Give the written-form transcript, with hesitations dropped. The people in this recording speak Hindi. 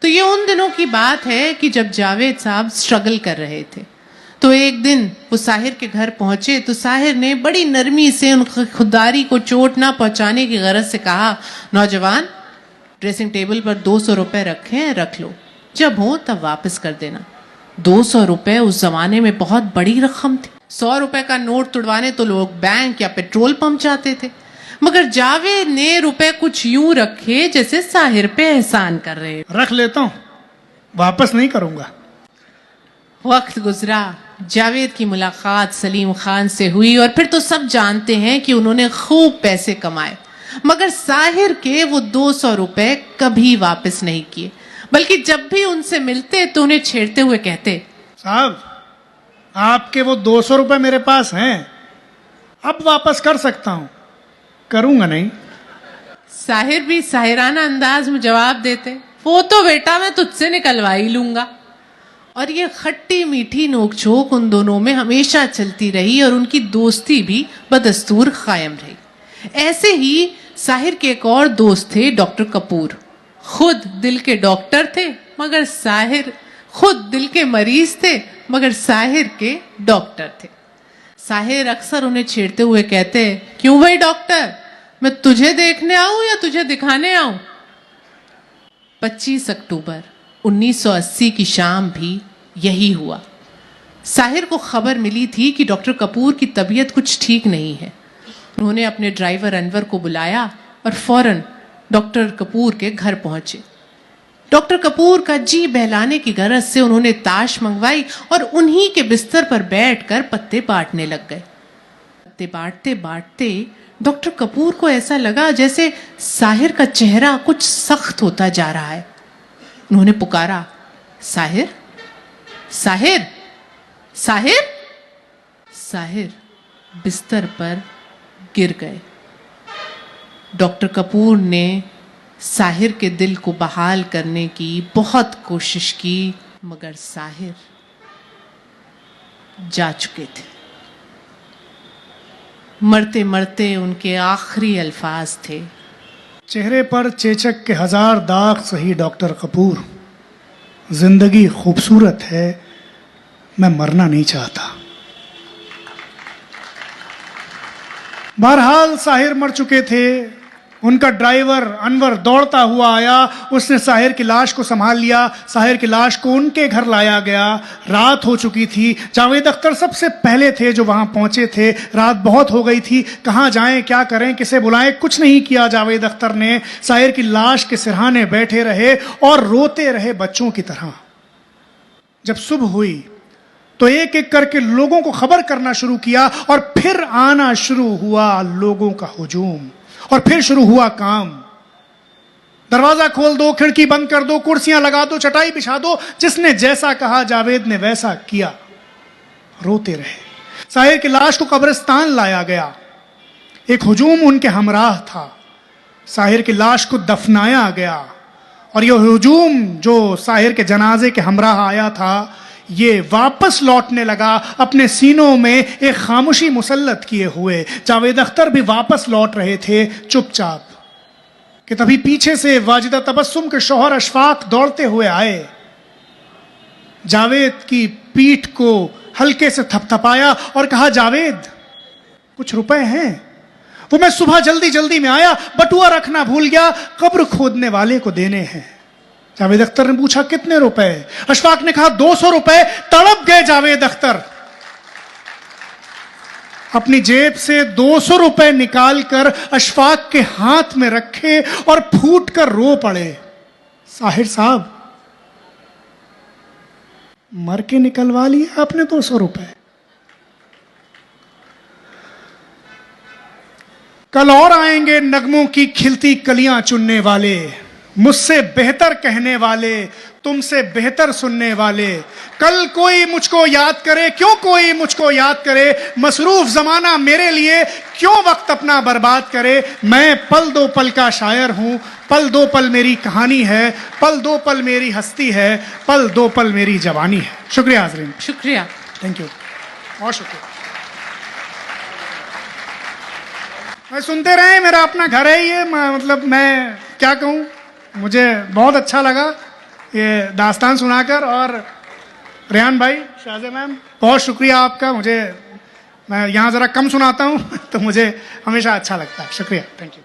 तो ये उन दिनों की बात है कि जब जावेद साहब स्ट्रगल कर रहे थे। तो एक दिन वो साहिर के घर पहुंचे तो साहिर ने बड़ी नरमी से उन खुददारी को चोट ना पहुंचाने की गरज से कहा, नौजवान, ड्रेसिंग टेबल पर 200 रुपए रखे हैं, रख लो, जब हो तब वापस कर देना। 200 रुपए उस जमाने में बहुत बड़ी रकम थी। 100 रुपए का नोट तुड़वाने तो लोग बैंक या पेट्रोल पंप जाते थे, मगर जावेद ने रुपए कुछ यूं रखे जैसे साहिर पे एहसान कर रहे। रख लेता हूं, वापस नहीं करूंगा। वक्त गुजरा, जावेद की मुलाकात सलीम खान से हुई और फिर तो सब जानते हैं कि उन्होंने खूब पैसे कमाए, मगर साहिर के वो 200 रुपए कभी वापस नहीं किए, बल्कि जब भी उनसे मिलते तो उन्हें छेड़ते हुए कहते, साहब, आपके वो 200 रुपए मेरे पास हैं, अब वापस कर सकता हूं, करूंगा नहीं। साहिर भी साहिराना अंदाज में जवाब देते, वो तो बेटा मैं तुझसे निकलवा ही लूंगा। और ये खट्टी मीठी नोकझोंक उन दोनों में हमेशा चलती रही और उनकी दोस्ती भी बदस्तूर कायम रही। ऐसे ही साहिर के एक और दोस्त थे, डॉक्टर कपूर। खुद दिल के डॉक्टर थे, मगर साहिर खुद दिल के मरीज थे, मगर साहिर के डॉक्टर थे। साहिर अक्सर उन्हें छेड़ते हुए कहते, क्यों भाई डॉक्टर, मैं तुझे देखने आऊं या तुझे दिखाने आऊं? 25 अक्टूबर 1980 की शाम भी यही हुआ। साहिर को खबर मिली थी कि डॉक्टर कपूर की तबीयत कुछ ठीक नहीं है। उन्होंने अपने ड्राइवर अनवर को बुलाया और फौरन डॉक्टर कपूर के घर पहुंचे। डॉक्टर कपूर का जी बहलाने की गरज से उन्होंने ताश मंगवाई और उन्हीं के बिस्तर पर बैठकर पत्ते बांटने लग गए। पत्ते बांटते बांटते डॉक्टर कपूर को ऐसा लगा जैसे साहिर का चेहरा कुछ सख्त होता जा रहा है। उन्होंने पुकारा, साहिर, साहिर, साहिर। साहिर बिस्तर पर गिर गए। डॉक्टर कपूर ने साहिर के दिल को बहाल करने की बहुत कोशिश की, मगर साहिर जा चुके थे। मरते मरते उनके आखिरी अल्फाज थे, चेहरे पर चेचक के 1000 दाग सही डॉक्टर कपूर, जिंदगी खूबसूरत है, मैं मरना नहीं चाहता। बहरहाल साहिर मर चुके थे। उनका ड्राइवर अनवर दौड़ता हुआ आया, उसने साहिर की लाश को संभाल लिया। साहिर की लाश को उनके घर लाया गया। रात हो चुकी थी। जावेद अख्तर सबसे पहले थे जो वहां पहुंचे थे। रात बहुत हो गई थी, कहां जाएं, क्या करें, किसे बुलाएं, कुछ नहीं किया जावेद अख्तर ने। साहिर की लाश के सिरहाने बैठे रहे और रोते रहे बच्चों की तरह। जब सुबह हुई तो एक एक करके लोगों को खबर करना शुरू किया और फिर आना शुरू हुआ लोगों का हुजूम, और फिर शुरू हुआ काम। दरवाजा खोल दो, खिड़की बंद कर दो, कुर्सियां लगा दो, चटाई बिछा दो। जिसने जैसा कहा जावेद ने वैसा किया। रोते रहे। साहिर की लाश को कब्रिस्तान लाया गया। एक हुजूम उनके हमराह था। साहिर की लाश को दफनाया गया और यह हुजूम जो साहिर के जनाजे के हमराह आया था, ये वापस लौटने लगा अपने सीनों में एक खामोशी मुसल्लत किए हुए। जावेद अख्तर भी वापस लौट रहे थे चुपचाप कि तभी पीछे से वाजिदा तबस्सुम के शौहर अशफाक दौड़ते हुए आए। जावेद की पीठ को हल्के से थपथपाया और कहा, जावेद, कुछ रुपए हैं? वो मैं सुबह जल्दी जल्दी में आया, बटुआ रखना भूल गया, कब्र खोदने वाले को देने हैं। जावेद अख्तर ने पूछा, कितने रुपए? अशफाक ने कहा, 200 रुपए। तड़प गए जावेद अख्तर। अपनी जेब से 200 रुपए निकालकर अशफाक के हाथ में रखे और फूट कर रो पड़े। साहिर साहब, मर के निकलवा लिए आपने 200 रुपए। कल और आएंगे नगमों की खिलती कलियां चुनने वाले, मुझसे बेहतर कहने वाले, तुमसे बेहतर सुनने वाले। कल कोई मुझको याद करे, क्यों कोई मुझको याद करे, मसरूफ जमाना मेरे लिए क्यों वक्त अपना बर्बाद करे। मैं पल दो पल का शायर हूं, पल दो पल मेरी कहानी है, पल दो पल मेरी हस्ती है, पल दो पल मेरी जवानी है। शुक्रिया हाज़रीन। शुक्रिया, थैंक यू, बहुत शुक्रिया। मैं सुनते रहे, मेरा अपना घर है ये, मतलब मैं क्या कहूँ, मुझे बहुत अच्छा लगा। ये दास्तान सुनाकर। और रेहान भाई, शाज़े मैम, बहुत शुक्रिया आपका। मैं यहाँ ज़रा कम सुनाता हूँ तो मुझे हमेशा अच्छा लगता है। शुक्रिया, थैंक यू।